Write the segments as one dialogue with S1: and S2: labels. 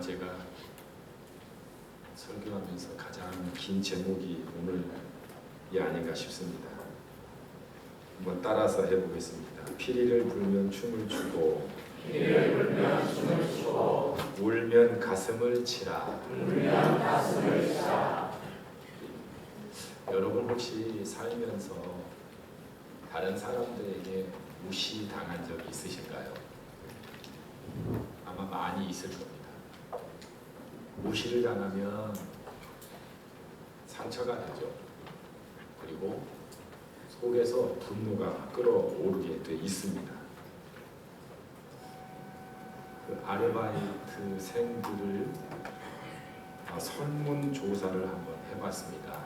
S1: 제가 설교하면서 가장 긴 제목이 오늘이 아닌가 싶습니다. 한번 따라서 해보겠습니다. 피리를 불면 춤을 추고 울면 가슴을 치라. 여러분 혹시 살면서 다른 사람들에게 무시당한 적 있으실까요? 아마 많이 있을 겁니다. 무시를 당하면 상처가 되죠. 그리고 속에서 분노가 끓어오르게 돼 있습니다. 그 아르바이트생들을 설문조사를 한번 해봤습니다.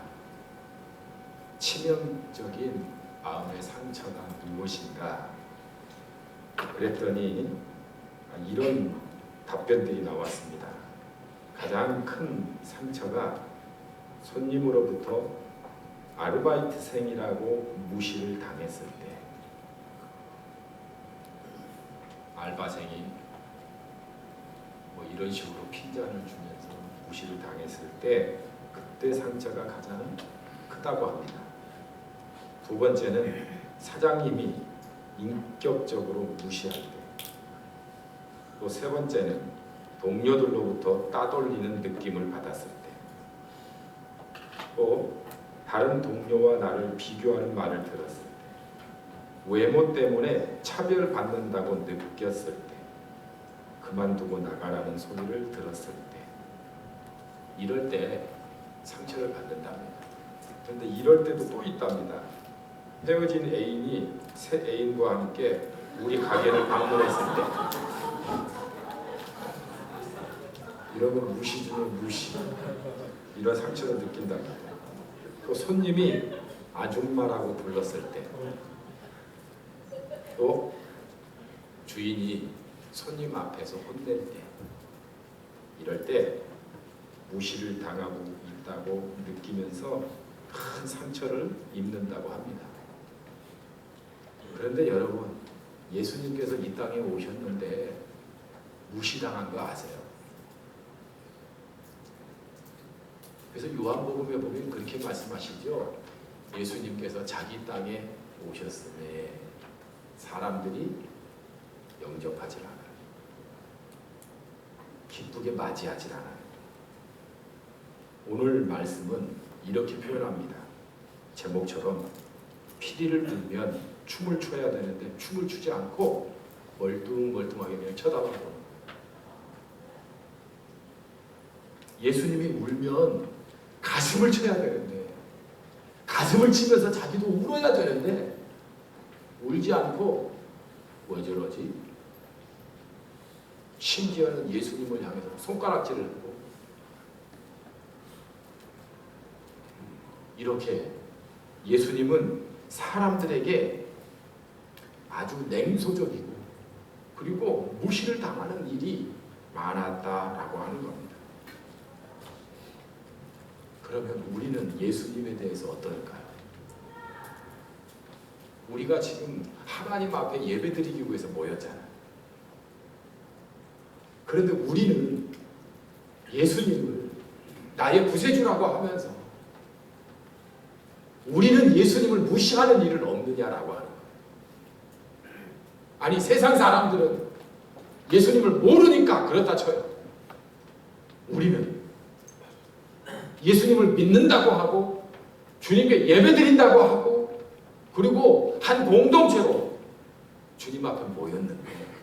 S1: 치명적인 마음의 상처가 무엇인가? 그랬더니 이런 답변들이 나왔습니다. 가장 큰 상처가 손님으로부터 아르바이트생이라고 무시를 당했을 때, 알바생이 뭐 이런 식으로 핀잔을 주면서 무시를 당했을 때, 그때 상처가 가장 크다고 합니다. 두 번째는 사장님이 인격적으로 무시할 때, 또 세 번째는 동료들로부터 따돌리는 느낌을 받았을 때, 또 다른 동료와 나를 비교하는 말을 들었을 때, 외모 때문에 차별받는다고 느꼈을 때, 그만두고 나가라는 소리를 들었을 때, 이럴 때 상처를 받는답니다. 그런데 이럴 때도 또 있답니다. 헤어진 애인이 새 애인과 함께 우리 가게를 방문했을 때, 이런 건 무시 중에 무시, 이런 상처를 느낀답니다. 또 손님이 아줌마라고 불렀을 때, 또 주인이 손님 앞에서 혼낼 때, 이럴 때 무시를 당하고 있다고 느끼면서 큰 상처를 입는다고 합니다. 그런데 여러분, 예수님께서 이 땅에 오셨는데 무시당한 거 아세요? 그래서 요한복음에 보면 그렇게 말씀하시죠. 예수님께서 자기 땅에 오셨음에 사람들이 영접하지 않아요. 기쁘게 맞이하지 않아요. 오늘 말씀은 이렇게 표현합니다. 제목처럼 피리를 불면 춤을 춰야 되는데 춤을 추지 않고 멀뚱멀뚱하게 그냥 쳐다보고, 예수님이 울면 가슴을 쳐야 되는데, 가슴을 치면서 자기도 울어야 되는데 울지 않고 왜 저러지? 심지어는 예수님을 향해서 손가락질을 하고, 이렇게 예수님은 사람들에게 아주 냉소적이고 그리고 무시를 당하는 일이 많았다라고 하는 겁니다. 그러면 우리는 예수님에 대해서 어떨까요? 우리가 지금 하나님 앞에 예배드리기 위해서 모였잖아요. 그런데 우리는 예수님을 나의 구세주라고 하면서 우리는 예수님을 무시하는 일은 없느냐라고 하는 거예요. 아니, 세상 사람들은 예수님을 모르니까 그렇다 쳐요. 우리는 예수님을 믿는다고 하고 주님께 예배드린다고 하고 그리고 한 공동체로 주님 앞에 모였는데,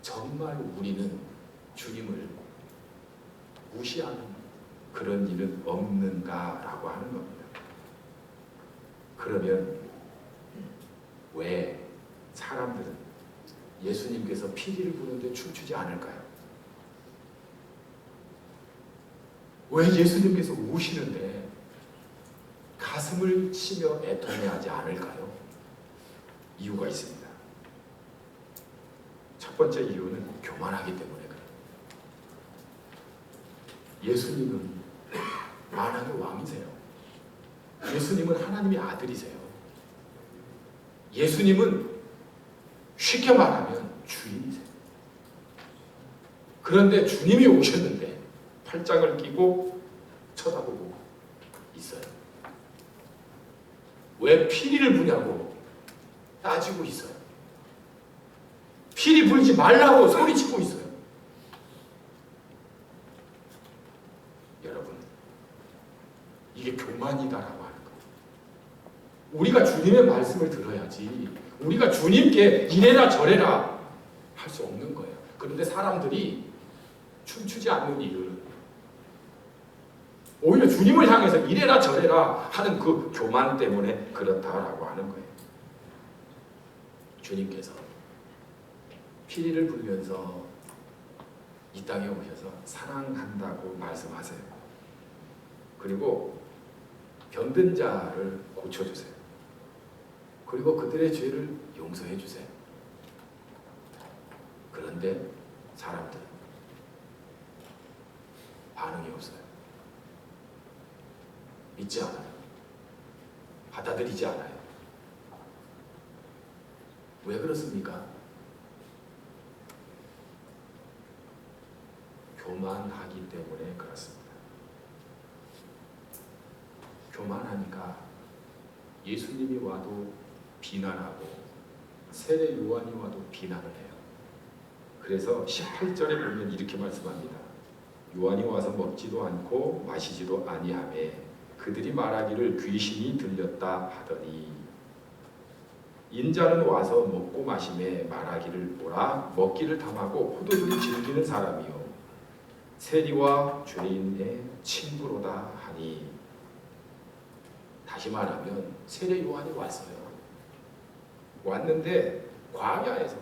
S1: 정말 우리는 주님을 무시하는 그런 일은 없는가라고 하는 겁니다. 그러면 왜 사람들은 예수님께서 피리를 부는데 춤추지 않을까요? 왜 예수님께서 우시는데 가슴을 치며 애통해하지 않을까요? 이유가 있습니다. 첫 번째 이유는 교만하기 때문에 그래요. 예수님은 만왕의 왕이세요. 예수님은 하나님의 아들이세요. 예수님은 쉽게 말하면 주인이세요. 그런데 주님이 오셨는데 팔짱을 끼고 쳐다보고 있어요. 왜 피리를 부냐고 따지고 있어요. 피리 불지 말라고 소리치고 있어요. 여러분, 이게 교만이다라고 하는 거예요. 우리가 주님의 말씀을 들어야지 우리가 주님께 이래라 저래라 할 수 없는 거예요. 그런데 사람들이 춤추지 않는 이유는 오히려 주님을 향해서 이래라 저래라 하는 그 교만 때문에 그렇다라고 하는 거예요. 주님께서 피리를 불면서 이 땅에 오셔서 사랑한다고 말씀하세요. 그리고 병든 자를 고쳐주세요. 그리고 그들의 죄를 용서해 주세요. 그런데 사람들은 반응이 없어요. 믿지 않아요. 받아들이지 않아요. 왜 그렇습니까? 교만하기 때문에 그렇습니다. 교만하니까 예수님이 와도 비난하고 세례 요한이 와도 비난을 해요. 그래서 18절에 보면 이렇게 말씀합니다. 요한이 와서 먹지도 않고 마시지도 아니하매 그들이 말하기를 귀신이 들렸다 하더니 인자는 와서 먹고 마시매 말하기를 뭐라 먹기를 탐하고 포도주를 즐기는 사람이요 세리와 죄인의 친구로다 하니. 다시 말하면 세례 요한이 왔어요. 왔는데 광야에서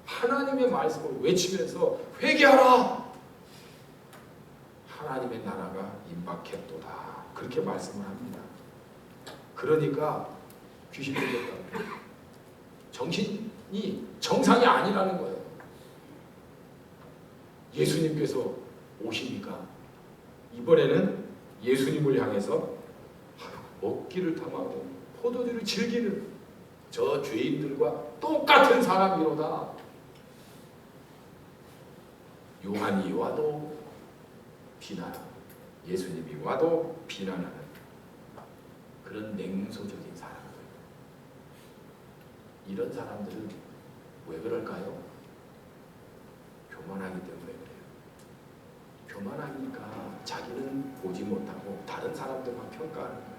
S1: 하나님의 말씀을 외치면서 회개하라! 하나님의 나라가 임박했도다. 그렇게 말씀을 합니다. 그러니까 귀신 들렸다고. 정신이 정상이 아니라는 거예요. 예수님께서 오시니까 이번에는 예수님을 향해서 먹기를 탐하고 포도주를 즐기는 저 죄인들과 똑같은 사람이로다. 요한이 와도 비난하고 예수님이 와도 비난하는 그런 냉소적인 사람들. 이런 사람들은 왜 그럴까요? 교만하기 때문에 그래요. 교만하니까 자기는 보지 못하고 다른 사람들만 평가하는 거예요.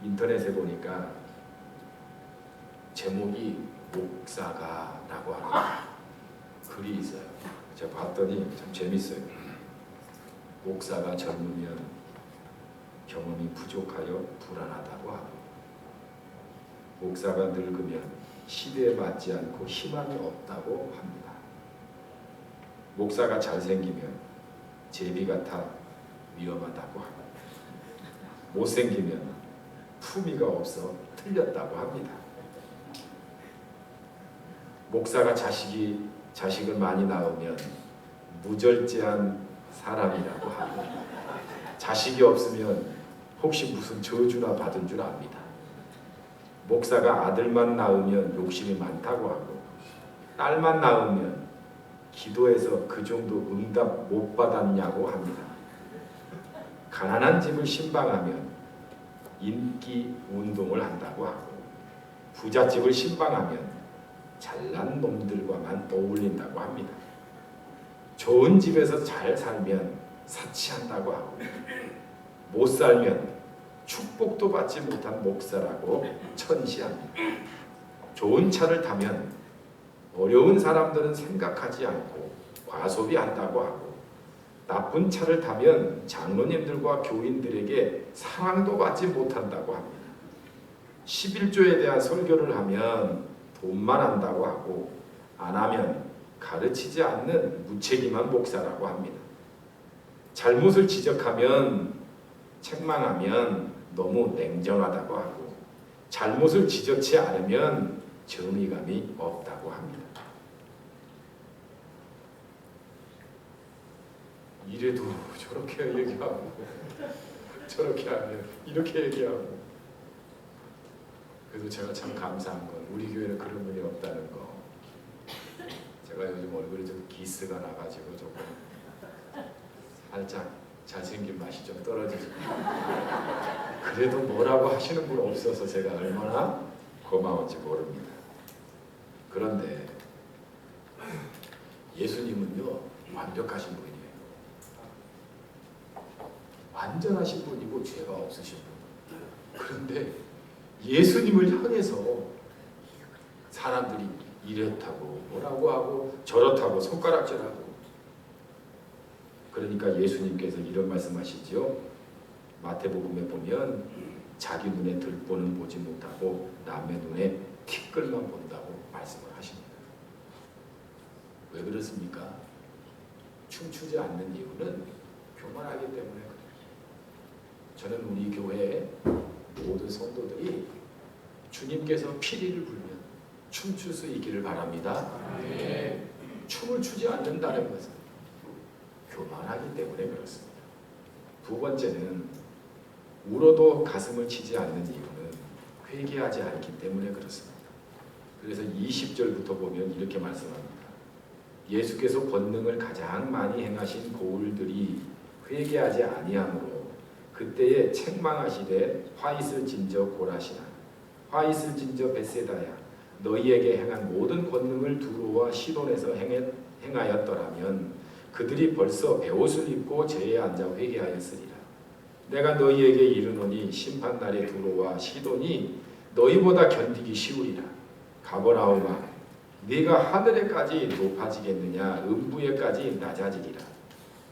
S1: 인터넷에 보니까 제목이 목사가라고 하는 글이 있어요. 제가 봤더니 참 재밌어요. 목사가 젊으면 경험이 부족하여 불안하다고 하고 목사가 늙으면 시대에 맞지 않고 희망이 없다고 합니다. 목사가 잘생기면 제비 같아 위험하다고 하고 못생기면 품위가 없어 틀렸다고 합니다. 목사가 자식을 많이 낳으면 무절제한 사람이라고 하고 자식이 없으면 혹시 무슨 저주나 받은 줄 압니다. 목사가 아들만 낳으면 욕심이 많다고 하고 딸만 낳으면 기도해서 그 정도 응답 못 받았냐고 합니다. 가난한 집을 신방하면 인기 운동을 한다고 하고 부잣집을 신방하면 잘난 놈들과만 어울린다고 합니다. 좋은 집에서 잘 살면 사치한다고 하고 못 살면 축복도 받지 못한 목사라고 천시합니다. 좋은 차를 타면 어려운 사람들은 생각하지 않고 과소비한다고 하고 나쁜 차를 타면 장로님들과 교인들에게 사랑도 받지 못한다고 합니다. 11조에 대한 설교를 하면 돈만 한다고 하고 안 하면 가르치지 않는 무책임한 목사라고 합니다. 잘못을 지적하면 책망하면 너무 냉정하다고 하고 잘못을 지적치 않으면 정의감이 없다고 합니다. 이래도 저렇게 얘기하고 저렇게 하면 이렇게 얘기하고. 그래도 제가 참 감사한 건 우리 교회는 그런 분이 없다는 거. 제가 요즘 얼굴이 기스가 나가지고 조금 살짝 잘생긴 맛이 좀 떨어지죠. 그래도 뭐라고 하시는 분 없어서 제가 얼마나 고마운지 모릅니다. 그런데 예수님은요 완벽하신 분이에요. 완전하신 분이고 죄가 없으신 분. 그런데 예수님을 향해서 사람들이 이렇다고 뭐라고 하고 저렇다고 손가락질하고, 그러니까 예수님께서 이런 말씀하시죠. 마태복음에 보면 자기 눈에 들보는 보지 못하고 남의 눈에 티끌만 본다고 말씀을 하십니다. 왜 그렇습니까? 춤추지 않는 이유는 교만하기 때문에 그래요. 저는 우리 교회의 모든 성도들이 주님께서 피리를 불면 춤출 수 있기를 바랍니다. 네. 춤을 추지 않는다는 것은 교만하기 때문에 그렇습니다. 두 번째는 울어도 가슴을 치지 않는 이유는 회개하지 않기 때문에 그렇습니다. 그래서 20절부터 보면 이렇게 말씀합니다. 예수께서 권능을 가장 많이 행하신 보울들이 회개하지 아니하므로 그때에 책망하시되 화 있을진저 고라시나 화 있을진저 벳세다야 너희에게 행한 모든 권능을 두로와 시돈에서 행하였더라면 그들이 벌써 베옷을 입고 제에 앉아 회개하였으리라. 내가 너희에게 이르노니 심판날에 두로와 시돈이 너희보다 견디기 쉬우리라. 가버나움아 네가 하늘에까지 높아지겠느냐 음부에까지 낮아지리라.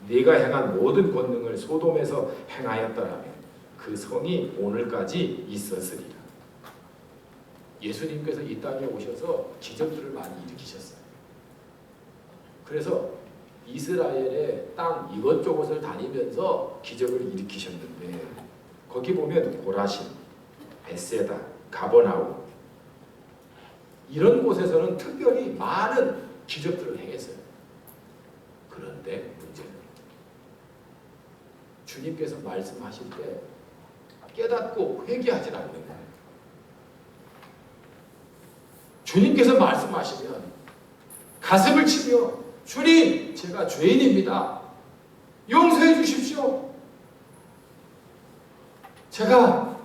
S1: 네가 행한 모든 권능을 소돔에서 행하였더라면 그 성이 오늘까지 있었으리라. 예수님께서 이 땅에 오셔서 기적들을 많이 일으키셨어요. 그래서 이스라엘의 땅 이것저것을 다니면서 기적을 일으키셨는데 거기 보면 고라신, 벳세다, 가버나움 이런 곳에서는 특별히 많은 기적들을 행했어요. 그런데 문제는 주님께서 말씀하실 때 깨닫고 회개하지 않는 거예요. 주님께서 말씀하시면 가슴을 치며 주님 제가 죄인입니다. 용서해 주십시오. 제가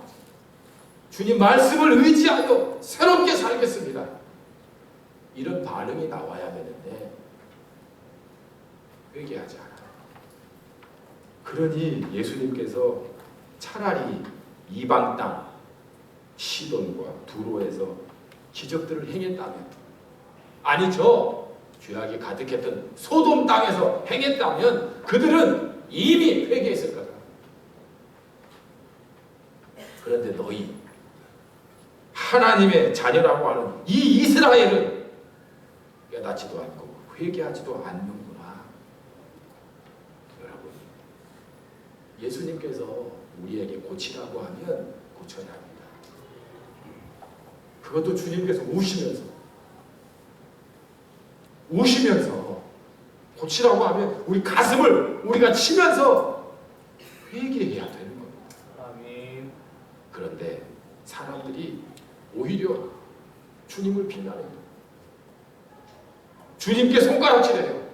S1: 주님 말씀을 의지하여 새롭게 살겠습니다. 이런 반응이 나와야 되는데 회개하지 않아요. 그러니 예수님께서 차라리 이방 땅 시돈과 두로에서 기적들을 행했다면, 아니죠, 죄악이 가득했던 소돔 땅에서 행했다면 그들은 이미 회개했을 거다. 그런데 너희 하나님의 자녀라고 하는 이 이스라엘은 깨닫지도 않고 회개하지도 않는구나. 여러분, 예수님께서 우리에게 고치라고 하면 고쳐야 합니다. 그것도 주님께서 우시면서 고치라고 하면 우리 가슴을 우리가 치면서 회개해야 되는 겁니다. 아멘. 그런데 사람들이 오히려 주님을 비난해요. 주님께 손가락질해요.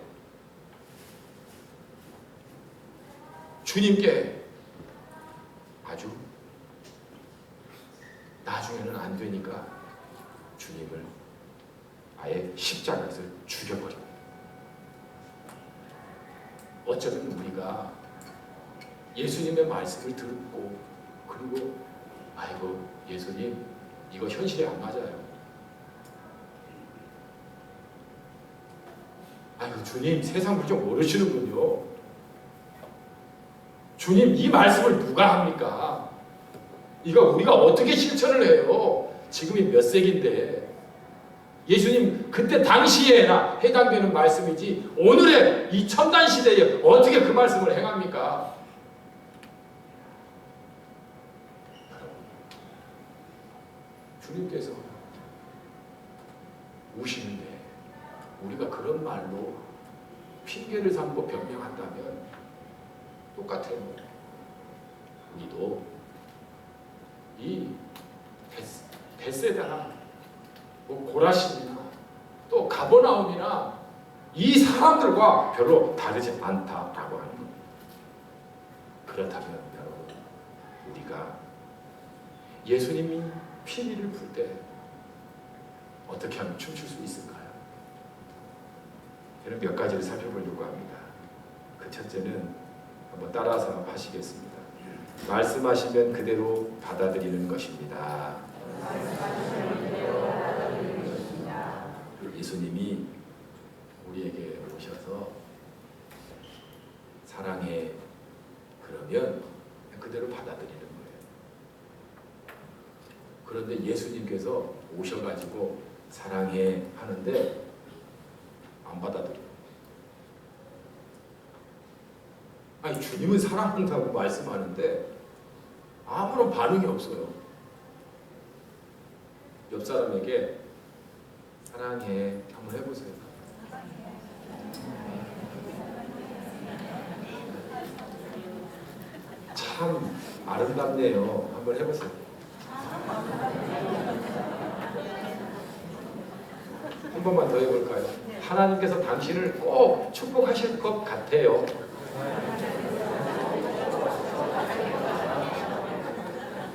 S1: 주님께 아주 나중에는 안 되니까 주님을 아예 십자가에서 죽여버립니다. 어쩌면 우리가 예수님의 말씀을 듣고 그리고 아이고 예수님 이거 현실에 안 맞아요. 아이고 주님 세상 물정 모르시는군요. 주님 이 말씀을 누가 합니까? 이거 우리가 어떻게 실천을 해요? 지금이 몇 세기인데 예수님 그때 당시에나 해당되는 말씀이지 오늘의 이 첨단 시대에 어떻게 그 말씀을 행합니까? 주님께서 우시는데 우리가 그런 말로 핑계를 삼고 변명한다면 똑같아요. 우리도 이 벳세다나 뭐 고라신이나 또 가버나움이나 이 사람들과 별로 다르지 않다라고 하는 겁니다. 그렇다면 여러분, 우리가 예수님이 피리를 불 때 어떻게 하면 춤출 수 있을까요? 저는 몇 가지를 살펴보려고 합니다. 그 첫째는 한번 따라서 하시겠습니다. 말씀하시면 그대로 받아들이는 것입니다. 예수님이 우리에게 오셔서 사랑해 그러면 그대로 받아들이는 거예요. 그런데 예수님께서 오셔가지고 사랑해 하는데 안 받아들여요. 아니, 주님은 사랑한다고 말씀하는데 아무런 반응이 없어요. 옆 사람에게 사랑해 한번 해보세요. 참 아름답네요. 한번 해보세요. 한 번만 더 해볼까요? 하나님께서 당신을 꼭 축복하실 것 같아요.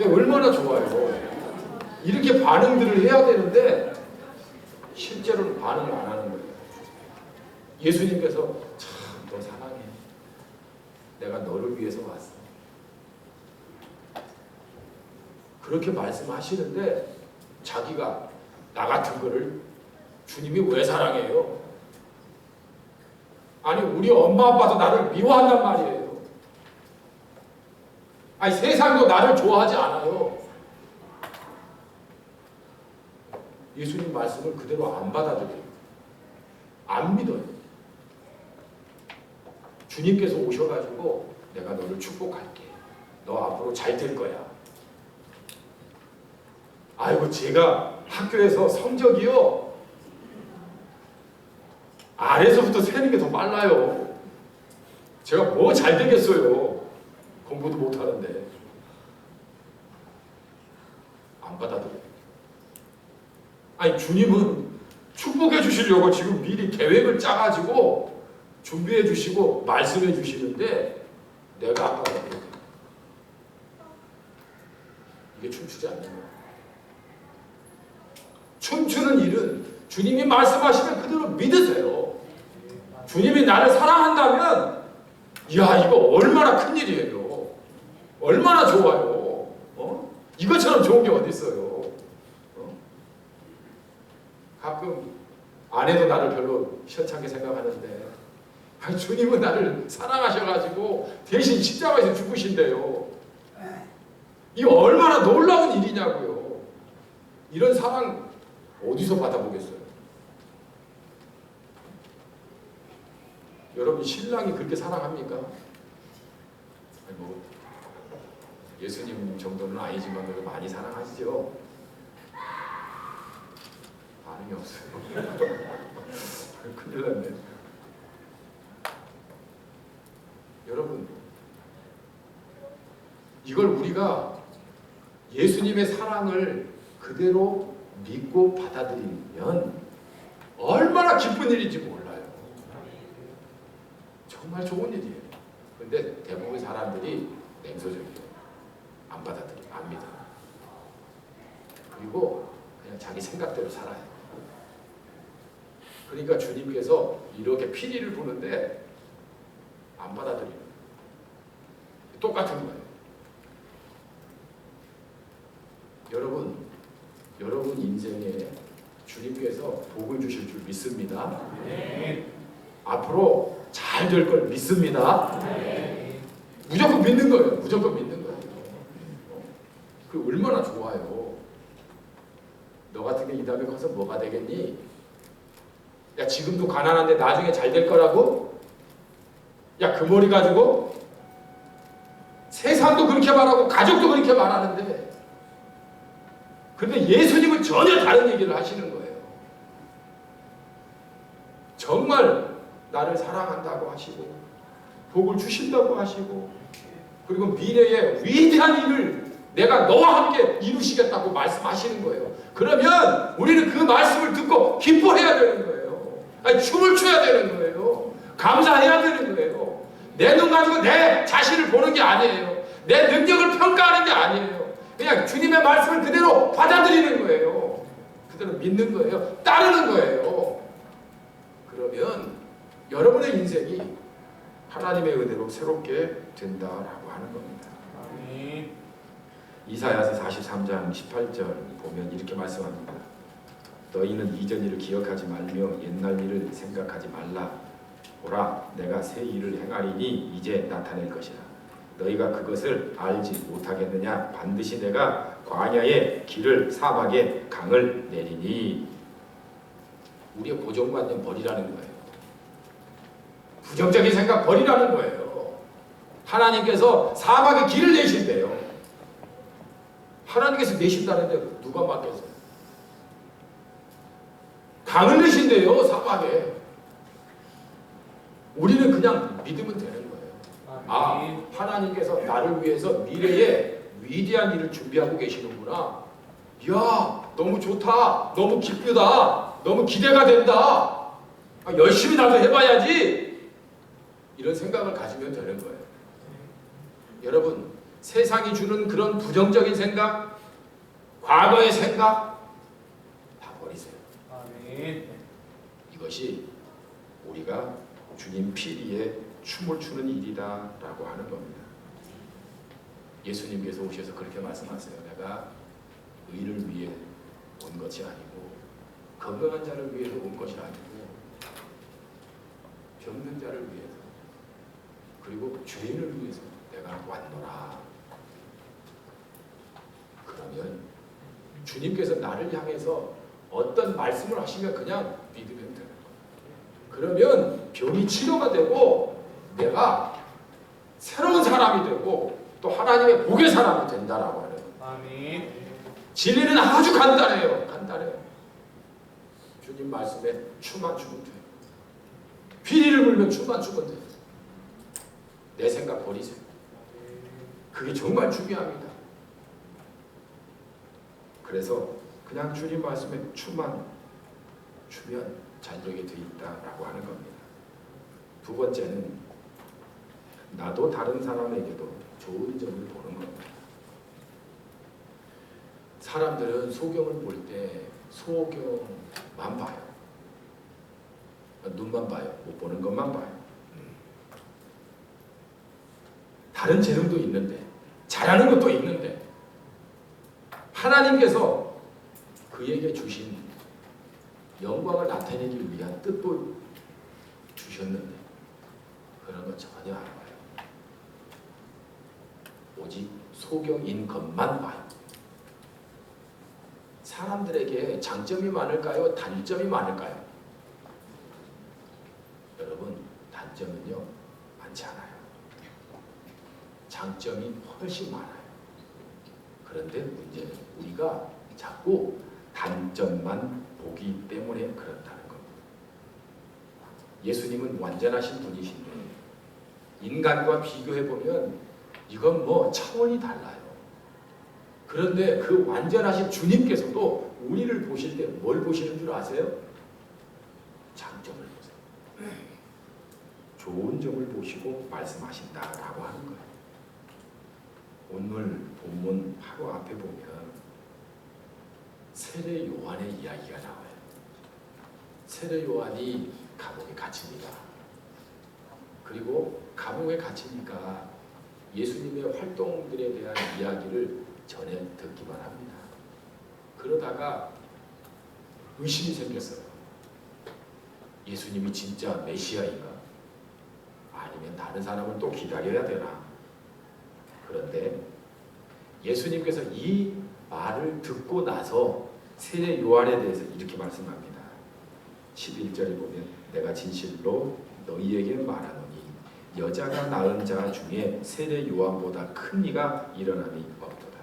S1: 얼마나 좋아요. 이렇게 반응들을 해야 되는데 실제로는 반응을 안 하는 거예요. 예수님께서 참 너 사랑해. 내가 너를 위해서 왔어. 그렇게 말씀하시는데 자기가 나 같은 거를 주님이 왜 사랑해요? 아니, 우리 엄마 아빠도 나를 미워한단 말이에요. 아니, 세상도 나를 좋아하지 않아요. 예수님 말씀을 그대로 안 받아들여요. 안 믿어요. 주님께서 오셔가지고 내가 너를 축복할게. 너 앞으로 잘 될 거야. 아이고, 제가 학교에서 성적이요, 아래서부터 세는 게 더 빨라요. 제가 뭐 잘 되겠어요. 공부도 못하는데. 안 받아들여요. 아니, 주님은 축복해 주시려고 지금 미리 계획을 짜가지고 준비해 주시고 말씀해 주시는데 내가 아까 이게 춤추지 않는 거야. 춤추는 일은 주님이 말씀하시면 그대로 믿으세요. 주님이 나를 사랑한다면 이야, 이거 얼마나 큰일이에요. 얼마나 좋아요. 이것처럼 좋은 게 어디 있어요. 가끔 아내도 나를 별로 시원찮게 생각하는데, 아니, 주님은 나를 사랑하셔가지고 대신 십자가에서 죽으신대요. 이 얼마나 놀라운 일이냐고요. 이런 사랑 어디서 받아보겠어요? 여러분, 신랑이 그렇게 사랑합니까? 아니, 뭐 예수님 정도는 아니지만 그래도 많이 사랑하시죠? 반응이 없어요. 큰일 났네. 여러분, 이걸 우리가 예수님의 사랑을 그대로 믿고 받아들이면 얼마나 기쁜 일인지 몰라요. 정말 좋은 일이에요. 근데 대부분 사람들이 냉소적이에요. 안 받아들여요. 안 믿어요. 그리고 그냥 자기 생각대로 살아요. 그러니까 주님께서 이렇게 피리를 부는데 안 받아들여요. 똑같은 거예요. 여러분 인생에 주님께서 복을 주실 줄 믿습니다. 네. 앞으로 잘 될 걸 믿습니다. 네. 무조건 믿는 거예요. 무조건 믿는 거예요. 그 얼마나 좋아요. 너 같은 게 이 다음에 커서 뭐가 되겠니? 야, 지금도 가난한데 나중에 잘 될 거라고? 야, 그 머리 가지고 세상도 그렇게 말하고 가족도 그렇게 말하는데, 그런데 예수님은 전혀 다른 얘기를 하시는 거예요. 정말 나를 사랑한다고 하시고 복을 주신다고 하시고, 그리고 미래의 위대한 일을 내가 너와 함께 이루시겠다고 말씀하시는 거예요. 그러면 우리는 그 말씀을 듣고 기뻐해야 되는 거예요. 아니, 춤을 춰야 되는 거예요. 감사해야 되는 거예요. 내 눈 가지고 내 자신을 보는 게 아니에요. 내 능력을 평가하는 게 아니에요. 그냥 주님의 말씀을 그대로 받아들이는 거예요. 그대로 믿는 거예요. 따르는 거예요. 그러면 여러분의 인생이 하나님의 은혜로 새롭게 된다라고 하는 겁니다. 이사야서 43장 18절 보면 이렇게 말씀합니다. 너희는 이전 일을 기억하지 말며 옛날 일을 생각하지 말라. 보라, 내가 새 일을 행하리니 이제 나타낼 것이라. 너희가 그것을 알지 못하겠느냐? 반드시 내가 광야에 길을, 사막에 강을 내리니. 우리의 고정관념 버리라는 거예요. 부정적인 생각 버리라는 거예요. 하나님께서 사막에 길을 내신대요. 하나님께서 내신다는데 누가 맡겠어요? 강을 내신대요, 사막에. 우리는 그냥 믿으면 되는 거예요. 아, 하나님께서 나를 위해서 미래에 위대한 일을 준비하고 계시는구나. 이야, 너무 좋다. 너무 기쁘다. 너무 기대가 된다. 아, 열심히 나도 해봐야지. 이런 생각을 가지면 되는 거예요. 여러분, 세상이 주는 그런 부정적인 생각, 과거의 생각 다 버리세요. 아멘. 이것이 우리가 주님 피리에 춤을 추는 일이다라고 하는 겁니다. 예수님께서 오셔서 그렇게 말씀하세요. 내가 의를 위해 온 것이 아니고 건강한 자를 위해서 온 것이 아니고 병든 자를 위해서 그리고 죄인을 위해서 내가 왔노라. 그러면 주님께서 나를 향해서 어떤 말씀을 하시면 그냥 믿으면 되는 거예요. 그러면 병이 치료가 되고 내가 새로운 사람이 되고 또 하나님의 복의 사람이 된다라고 하는 거예요. 아멘. 진리는 아주 간단해요. 간단해요. 주님 말씀에 춤만 추면 돼요. 피리를 불면 춤만 추면 돼요. 내 생각 버리세요. 그게 정말 중요합니다. 그래서 그냥 주님 말씀에 춤만 추면 잘 되게 돼 있다라고 하는 겁니다. 두 번째는 나도 다른 사람에게도 좋은 점을 보는 겁니다. 사람들은 소경을 볼 때 소경만 봐요. 눈만 봐요. 못 보는 것만 봐요. 다른 재능도 있는데 잘하는 것도 있는데 하나님께서 그에게 주신 영광을 나타내기 위한 뜻도 주셨는데 그런 거 전혀 안 봐요. 오직 소경인 것만 봐요. 사람들에게 장점이 많을까요? 단점이 많을까요? 여러분, 단점은요 많지 않아요. 장점이 훨씬 많아요. 그런데 문제는 우리가 자꾸 단점만 보기 때문에 그렇다는 겁니다. 예수님은 완전하신 분이신데 인간과 비교해보면 이건 뭐 차원이 달라요. 그런데 그 완전하신 주님께서도 우리를 보실 때 뭘 보시는 줄 아세요? 장점을 보세요. 좋은 점을 보시고 말씀하신다라고 하는 거예요. 오늘 본문 바로 앞에 보면 세례 요한의 이야기가 나와요. 세례 요한이 감옥에 갇힙니다. 그리고 감옥에 갇히니까 예수님의 활동들에 대한 이야기를 전해 듣기만 합니다. 그러다가 의심이 생겼어요. 예수님이 진짜 메시아인가? 아니면 다른 사람을 또 기다려야 되나? 그런데 예수님께서 이 말을 듣고 나서 세례 요한에 대해서 이렇게 말씀합니다. 11절에 보면 내가 진실로 너희에게 말하노니 여자가 낳은 자 중에 세례 요한보다 큰 이가 일어남이 없도다.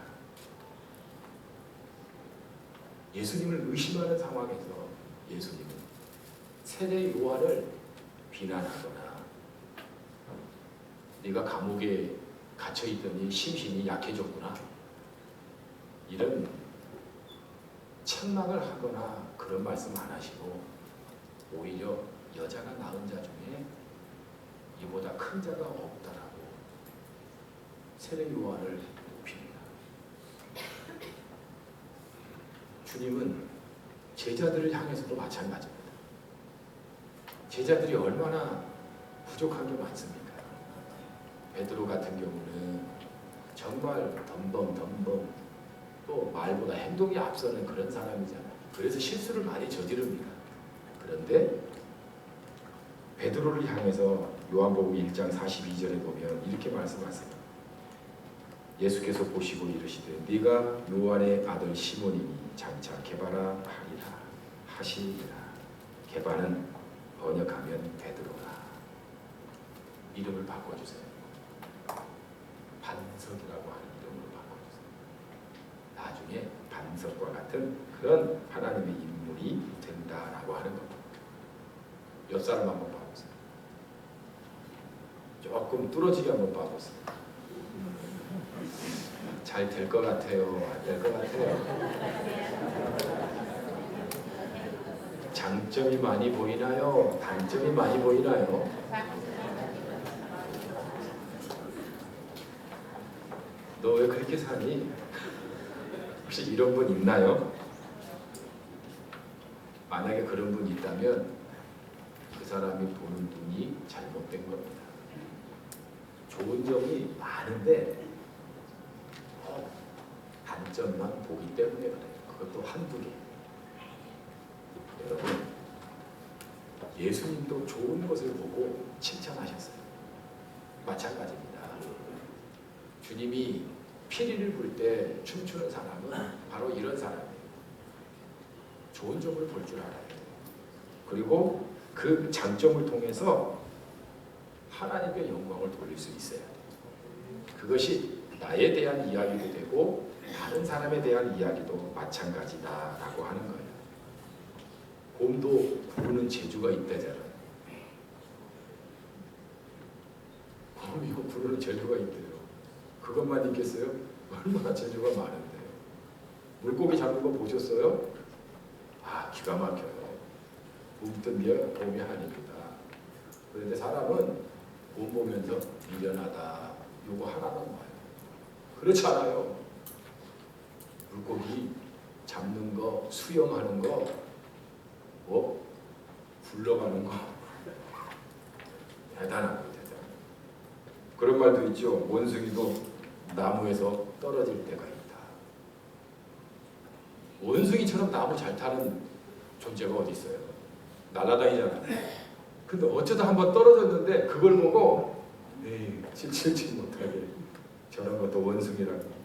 S1: 예수님을 의심하는 상황에서 예수님은 세례 요한을 비난하거나 네가 감옥에 갇혀있더니 심신이 약해졌구나 이런 책망을 하거나 그런 말씀 안 하시고 오히려 여자가 낳은 자 중에 이보다 큰 자가 없다라고 세례 요한을 높입니다. 주님은 제자들을 향해서도 마찬가지입니다. 제자들이 얼마나 부족한 게 많습니까? 베드로 같은 경우는 정말 덤벙 또 말보다 행동이 앞서는 그런 사람이잖아요. 그래서 실수를 많이 저지릅니다. 그런데 베드로를 향해서 요한복음 1장 42절에 보면 이렇게 말씀하세요. 예수께서 보시고 이르시되 네가 요한의 아들 시몬이니 장차 게바라 하리라 하시니라. 게바는 번역하면 베드로라. 이름을 바꿔주세요. 반석이라고 하는 이름으로 바꿔주세요. 나중에 반석과 같은 그런 하나님의 인물이 된다라고 하는 겁니다. 옆 사람 한번 봐보세요. 조금 뚫어지게 한번 봐보세요. 잘 될 것 같아요? 안 될 것 같아요? 장점이 많이 보이나요? 단점이 많이 보이나요? 너 왜 그렇게 사니? 혹시 이런 분 있나요? 만약에 그런 분이 있다면 그 사람이 보는 눈이 잘못된 겁니다. 좋은 점이 많은데 단점만 보기 때문에 그래요. 그것도 한두 개. 여러분, 예수님도 좋은 것을 보고 칭찬하셨어요. 마찬가지입니다. 주님이 피리를 불 때 춤추는 사람은 바로 이런 사람이에요. 좋은 점을 볼 줄 알아야 돼요. 그리고 그 장점을 통해서 하나님의 영광을 돌릴 수 있어야 돼요. 그것이 나에 대한 이야기도 되고 다른 사람에 대한 이야기도 마찬가지다라고 하는 거예요. 곰도 부르는 재주가 있다잖아요. 곰이 부르는 재주가 있대요. 그것만 있겠어요? 얼마나 재주가 많은데요. 물고기 잡는 거 보셨어요? 아, 기가 막혀요. 굶던 게 곰이 아닙니다. 그런데 사람은 곰 보면서 미련하다, 요거 하나만 봐요. 그렇지 않아요. 물고기 잡는 거, 수영하는 거, 굴러가는 거 대단합니다. 그런 말도 있죠. 원숭이도 나무에서 떨어질 때가 있다. 원숭이처럼 나무 잘 타는 존재가 어디 있어요? 날아다니잖아요. 근데 어쩌다 한번 떨어졌는데 그걸 보고 칠칠치 못하게 저런 것도 원숭이라고.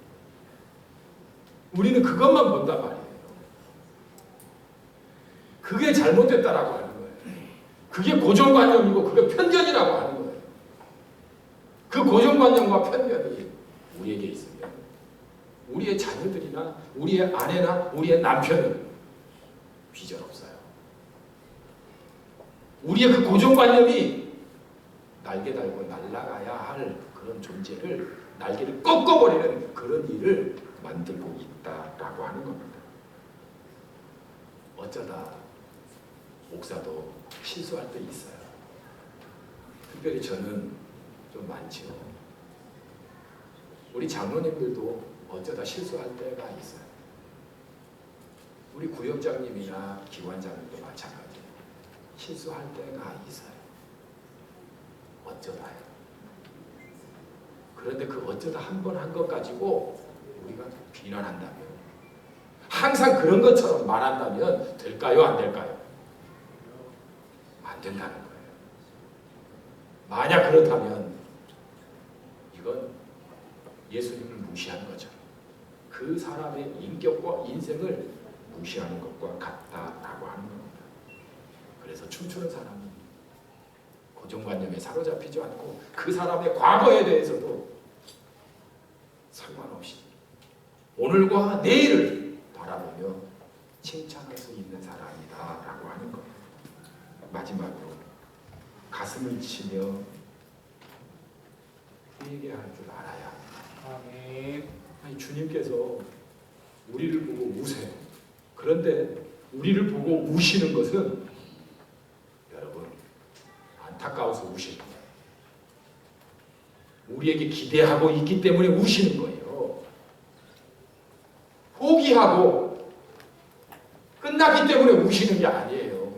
S1: 우리는 그것만 본단 말이에요. 그게 잘못됐다라고 하는 거예요. 그게 고정관념이고 그게 편견이라고 하는 거예요. 그 고정관념과 편견이 우리에게 있으면 우리의 자녀들이나 우리의 아내나 우리의 남편은 비전없어요. 우리의 그 고정관념이 날개 달고 날아가야 할 그런 존재를 날개를 꺾어버리는 그런 일을 만들고 있다라고 하는 겁니다. 어쩌다 목사도 실수할 때 있어요. 특별히 저는 좀 많죠. 우리 장로님들도 어쩌다 실수할 때가 있어요. 우리 구역장님이나 기관장님도 마찬가지예요. 실수할 때가 있어요. 어쩌다요. 그런데 그 어쩌다 한 번 한 것 가지고 우리가 비난한다면, 항상 그런 것처럼 말한다면 될까요? 안 될까요? 안 된다는 거예요. 만약 그렇다면 이건 예수님을 무시하는 거죠. 그 사람의 인격과 인생을 무시하는 것과 같다라고 하는 겁니다. 그래서 춤추는 사람이 고정관념에 사로잡히지 않고 그 사람의 과거에 대해서도 상관없이 오늘과 내일을 바라보며 칭찬할 수 있는 사람이다라고 하는 것. 마지막으로 가슴을 치며 회개할 줄 알아야 합니다.
S2: 아멘.
S1: 아니, 주님께서 우리를 보고 우세요. 그런데 우리를 보고 우시는 것은 여러분 안타까워서 우시는 거예요. 우리에게 기대하고 있기 때문에 우시는 거예요. 포기하고 끝났기 때문에 우시는 게 아니에요.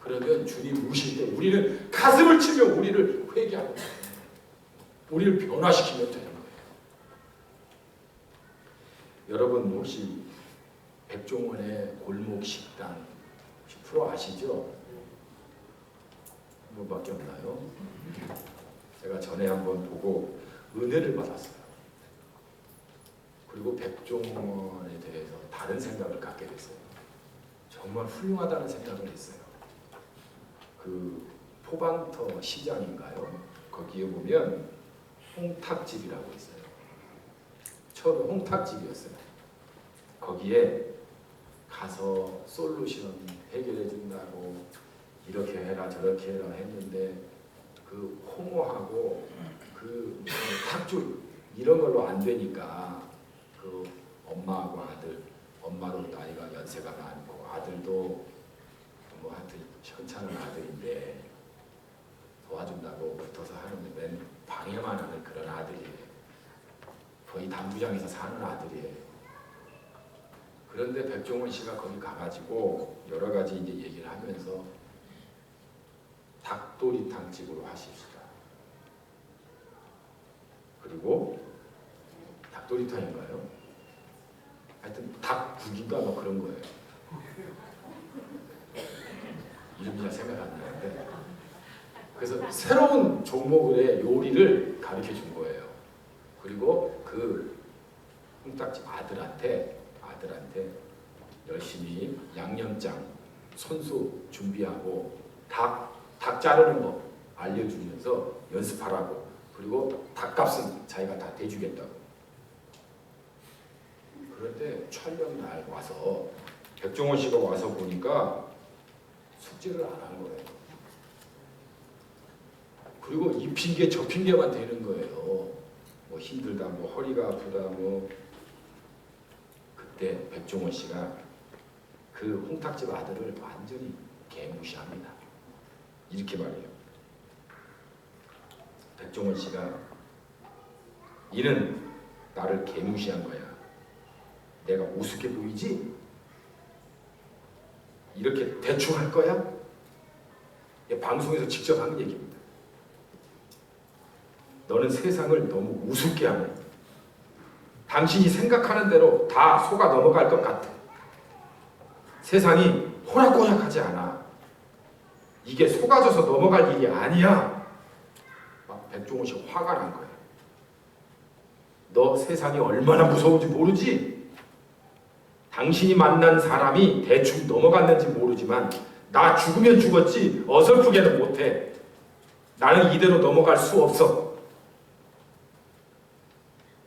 S1: 그러면 주님 우실 때 우리는 가슴을 치며 우리를 회개하고 우리를 변화시키면 되는 거예요. 여러분 혹시 백종원의 골목 식당 혹시 프로 아시죠? 한 번밖에 없나요? 제가 전에 한번 보고 은혜를 받았어요. 그리고 백종원에 대해서 다른 생각을 갖게 됐어요. 정말 훌륭하다는 생각을 했어요. 그 포방터 시장인가요? 거기에 보면 홍탁집이라고 있어요. 처음에 홍탁집이었어요. 거기에 가서 솔루션 해결해 준다고 이렇게 해라 저렇게 해라 했는데 그 홍어하고 그 탁줄 이런 걸로 안 되니까 그 엄마하고 아들, 엄마로 나이가 연세가 많고 아들도 뭐 하여튼 현찮은 아들인데 도와준다고 붙어서 하는데 맨 방해만 하는 그런 아들이에요. 거의 당구장에서 사는 아들이에요. 그런데 백종원 씨가 거기 가가지고 여러 가지 이제 얘기를 하면서 닭도리탕집으로 하십시다. 그리고 닭도리탕인가요? 하여튼 닭국인가 뭐 그런 거예요. 이름이 잘 생각 안 나는데 그래서 새로운 종목의 요리를 가르쳐 준 거예요. 그리고 그 홍탁집 아들한테 열심히 양념장, 손수 준비하고 닭 자르는 법 알려주면서 연습하라고 그리고 닭값은 자기가 다 대주겠다고. 그런데 촬영 날 와서 백종원 씨가 와서 보니까 숙제를 안 한 거예요. 그리고 이 핑계 저 핑계만 되는 거예요. 뭐 힘들다, 뭐 허리가 아프다, 뭐 그때 백종원 씨가 그 홍탁집 아들을 완전히 개무시합니다. 이렇게 말해요. 백종원 씨가 이는 나를 개무시한 거야. 내가 우습게 보이지? 이렇게 대충 할 거야? 방송에서 직접 한 얘기입니다. 너는 세상을 너무 우습게 하네. 당신이 생각하는 대로 다 속아 넘어갈 것 같아. 세상이 호락호락하지 않아. 이게 속아져서 넘어갈 일이 아니야. 막 백종원 씨 화가 난 거예요. 너 세상이 얼마나 무서운지 모르지? 당신이 만난 사람이 대충 넘어갔는지 모르지만 나 죽으면 죽었지 어설프게는 못해. 나는 이대로 넘어갈 수 없어.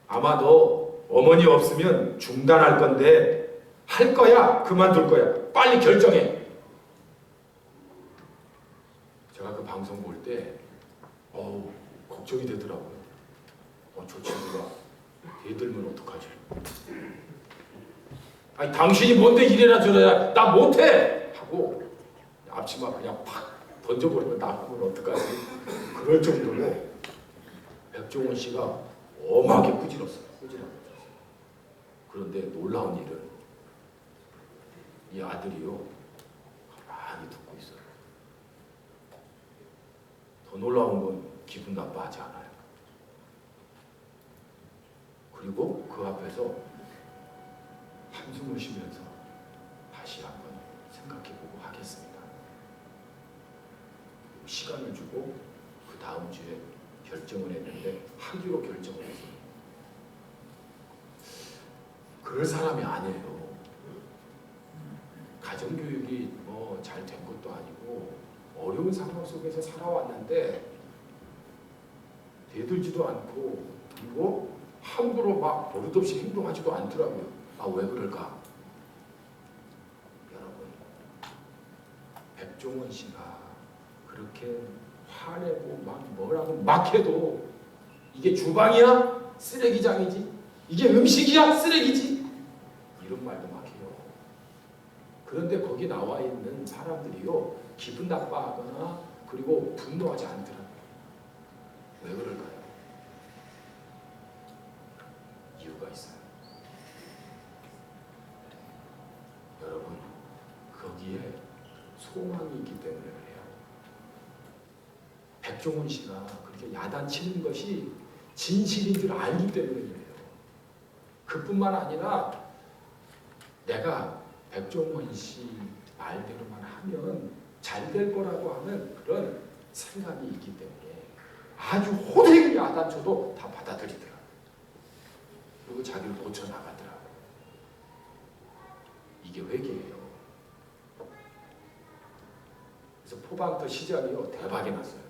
S1: 아마 너 어머니 없으면 중단할 건데 할 거야? 그만둘 거야? 빨리 결정해. 제가 그 방송 볼 때 걱정이 되더라고요. 저 친구가 대들면 어떡하지? 아니 당신이 뭔데 이래라 저래라 나 못해! 하고 앞치마 그냥 팍 던져버리면 나쁘면 어떡하지? 그럴 정도로 백종원 씨가 엄하게 꾸짖었어요. 그런데 놀라운 일은 이 아들이요 가만히 듣고 있어요. 더 놀라운 건 기분 나빠하지 않아요. 그리고 그 앞에서 한숨을 쉬면서 다시 한번 생각해보고 하겠습니다. 시간을 주고 그 다음 주에 결정을 했는데 하기로 결정을 했어요. 그럴 사람이 아니에요. 가정교육이 뭐 잘 된 것도 아니고 어려운 상황 속에서 살아왔는데 대들지도 않고 그리고 함부로 막 버릇없이 행동하지도 않더라고요. 왜 그럴까? 여러분, 백종원 씨가 그렇게 화내고 막 뭐라고 막 해도 이게 주방이야? 쓰레기장이지? 이게 음식이야? 쓰레기지? 이런 말도 막 해요. 그런데 거기 나와 있는 사람들이요 기분 나빠하거나 그리고 분노하지 않더라고요. 왜 그럴까요? 이유가 있어요. 여러분, 거기에 소망이 있기 때문에 그래요. 백종원 씨가 그렇게 야단치는 것이 진실인 줄 알기 때문이에요. 그뿐만 아니라 내가 백종원 씨 말대로만 하면 잘 될 거라고 하는 그런 생각이 있기 때문에 아주 호되게 야단쳐도 다 받아들이더라. 그리고 자기를 고쳐나가더라. 이게 회개예요. 그래서 포방터 시작이요, 대박이 났어요.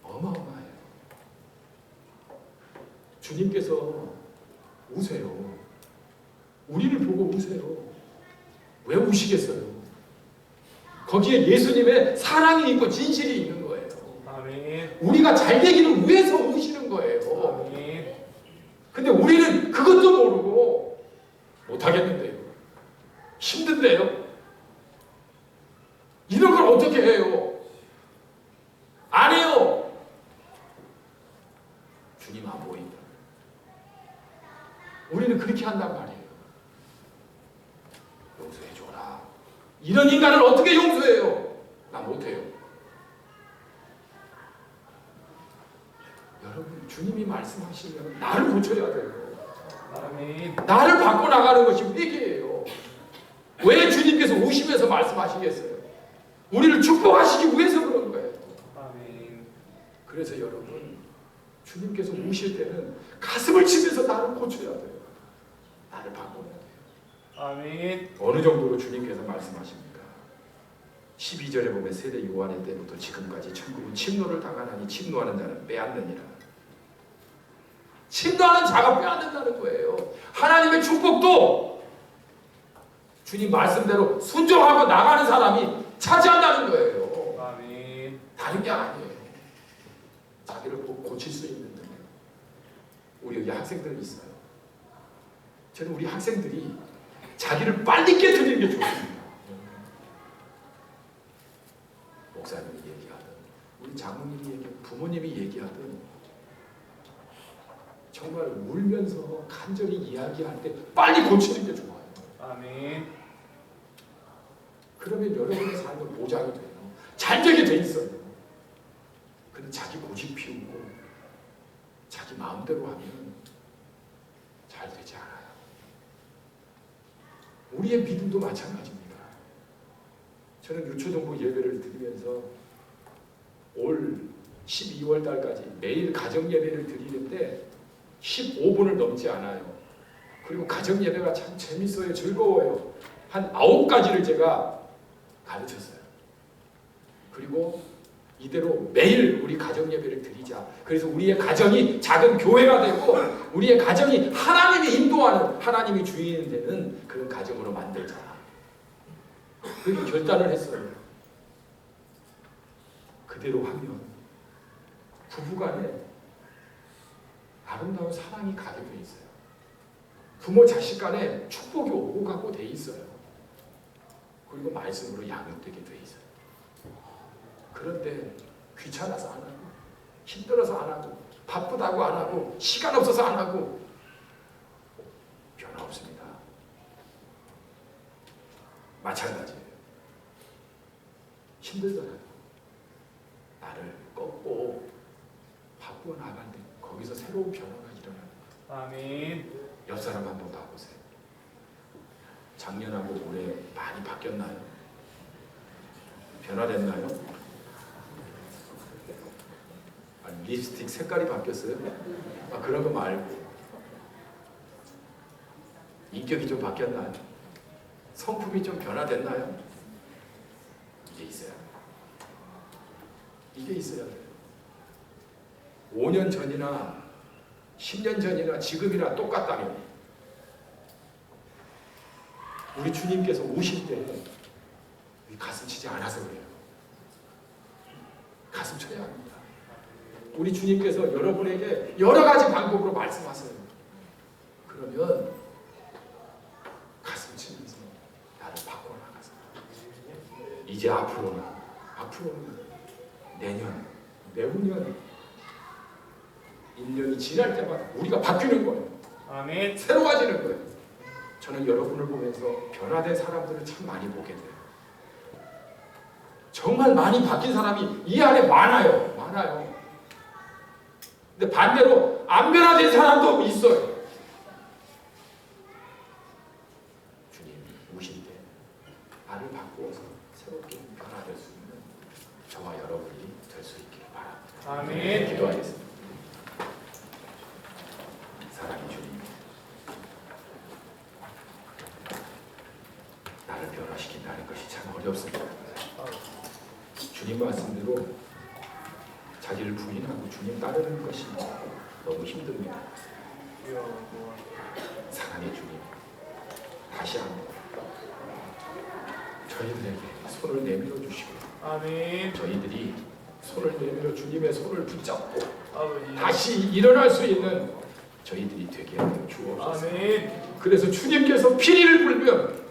S1: 어마어마해요. 주님께서 우세요. 우리를 보고 우세요. 왜 우시겠어요? 거기에 예수님의 사랑이 있고 진실이 있는 거예요.
S2: 아멘.
S1: 우리가 잘 되기를 위해서 우시는 거예요.
S2: 아멘.
S1: 근데 우리는 그것도 모르고 못하겠는데요. 힘든데요. 이런 걸 어떻게 해요? 안 해요. 주님 안 보인다. 우리는 그렇게 한단 말이에요. 용서해줘라. 이런 인간을 어떻게 용서해요? 나 못해요. 여러분, 주님이 말씀하시면 나를 고쳐야 돼요.
S2: 아멘.
S1: 나를 바꿔나가는 것이 회개예요. 왜 주님께서 오시면서 말씀하시겠어요? 우리를 축복하시기 위해서 그런 거예요.
S2: 아멘.
S1: 그래서 여러분, 주님께서 오실 때는 가슴을 치면서 나를 고쳐야 돼요. 나를 바꿔야 돼요.
S2: 아멘.
S1: 어느 정도로 주님께서 말씀하십니까? 12절에 보면 세대 요한의 때부터 지금까지 천국은 침노를 당하나니 침노하는 자는 빼앗느니라. 침노하는 자가 빼앗는다는 거예요. 하나님의 축복도 주님 말씀대로 순종하고 나가는 사람이 차지한다는 거예요.
S2: 아멘.
S1: 다른 게 아니에요. 자기를 고칠 수 있는 데 우리 여기 학생들이 있어요. 저는 우리 학생들이 자기를 빨리 깨트리는 게 좋습니다. 목사님이 얘기하든 우리 장로님이 얘기하든 부모님이 얘기하든 정말 울면서 간절히 이야기할 때 빨리 고치는 게 좋아요.
S2: 아멘.
S1: 그러면 여러분의 삶은 보장이 돼요. 잘 되게 돼 있어요. 근데 자기 고집 피우고 자기 마음대로 하면 잘 되지 않아요. 우리의 믿음도 마찬가지입니다. 저는 유초정부 예배를 드리면서 올 12월 달까지 매일 가정 예배를 드리는데 15분을 넘지 않아요. 그리고 가정 예배가 참 재밌어요. 즐거워요. 한 9가지를 제가 가르쳤어요. 그리고 이대로 매일 우리 가정 예배를 드리자. 그래서 우리의 가정이 작은 교회가 되고 우리의 가정이 하나님이 인도하는, 하나님이 주인이 되는 그런 가정으로 만들자. 그렇게 결단을 했어요. 그대로 하면 부부간에 아름다운 사랑이 가게 돼 있어요. 부모 자식 간에 축복이 오고 가고 돼 있어요. 그리고 말씀으로 양육되게 돼 있어요. 그런데 귀찮아서 안 하고, 힘들어서 안 하고, 바쁘다고 안 하고, 시간 없어서 안 하고, 변화 없습니다. 마찬가지예요. 힘들더라도 나를 꺾고 바꾸어 나갈 때 거기서 새로운 변화가 일어나요.
S2: 아멘.
S1: 옆 사람 한번 봐보세요. 작년하고 올해 많이 바뀌었나요? 변화됐나요? 아니, 립스틱 색깔이 바뀌었어요? 그런 거 말고 인격이 좀 바뀌었나요? 성품이 좀 변화됐나요? 이게 있어야 돼요. 이게 있어야 돼요. 5년 전이나 10년 전이나 지금이나 똑같다면 우리 주님께서 오실 때 가슴 치지 않아서 그래요. 가슴 쳐야 합니다. 우리 주님께서 여러분에게 여러 가지 방법으로 말씀하세요. 그러면 가슴 치면서 나를 바꿔나가서 이제 앞으로는 내년, 내후년 1년이 지날 때마다 우리가 바뀌는 거예요.
S2: 아멘.
S1: 새로워지는 거예요. 저는 여러분을 보면서 변화된 사람들을 참 많이 보게 돼요. 정말 많이 바뀐 사람이 이 안에 많아요. 근데 반대로 안 변화된 사람도 있어요. 주님 오실 때 나를 바꾸어서 새롭게 변화될 수 있는 저와 여러분이 될 수 있기를 바랍니다.
S2: 아멘.
S1: 기도하겠습니다. 사랑의 주님, 나를 변화시킨다는 것이 참 어렵습니다. 주님 말씀대로 자기를 부인하고 주님 따르는 것이 너무 힘듭니다. 사랑의 주님, 다시 한번 저희들에게 손을 내밀어 주시고
S2: 아멘.
S1: 저희들이 손을 내밀어 주님의 손을 붙잡고
S2: 아버지.
S1: 다시 일어날 수 있는 저희들이 되게 하여 주옵소서.
S2: 아멘.
S1: 그래서 주님께서 피리를 불면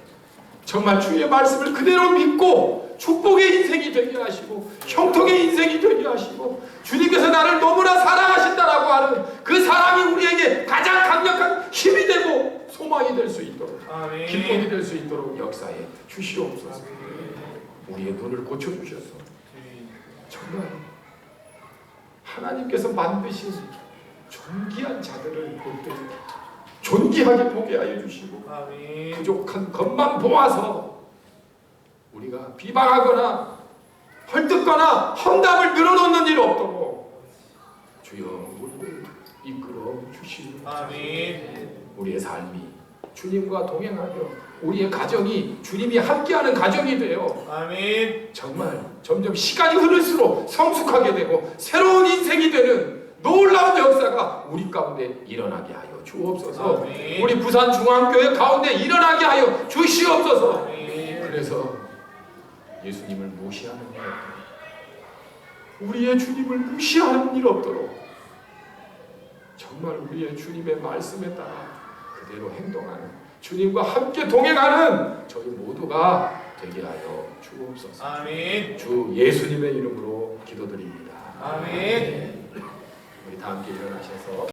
S1: 정말 주의 말씀을 그대로 믿고 축복의 인생이 되게 하시고 형통의 인생이 되게 하시고 주님께서 나를 너무나 사랑하신다라고 하는 그 사랑이 우리에게 가장 강력한 힘이 되고 소망이 될 수 있도록
S2: 아멘.
S1: 기쁨이 될 수 있도록 역사에 주시옵소서. 우리의 눈을 고쳐주셔서 정말 하나님께서 만드신 존귀한 자들을 볼 때 존귀하게 보게 하여 주시고
S2: 아멘.
S1: 부족한 것만 보아서 우리가 비방하거나 헐뜯거나 험담을 늘어놓는 일 없도록 주여 우리를 이끌어 주시옵소서.
S2: 아멘.
S1: 우리의 삶이 주님과 동행하며 우리의 가정이 주님이 함께하는 가정이 되어
S2: 아멘.
S1: 정말 점점 시간이 흐를수록 성숙하게 되고 새로운 인생이 되는 놀라운 역사가 우리 가운데 일어나게 하여 주옵소서.
S2: 아멘.
S1: 우리 부산중앙교회 가운데 일어나게 하여 주시옵소서.
S2: 아멘.
S1: 그래서 예수님을 무시하는 일 없도록, 우리의 주님을 무시하는 일 없도록 정말 우리의 주님의 말씀에 따라 그대로 행동하는, 주님과 함께 동행하는 저희 모두가 되게 하여 주옵소서.
S2: 아멘.
S1: 주 예수님의 이름으로 기도드립니다.
S2: 아멘.
S1: 우리 다 함께 일어나셔서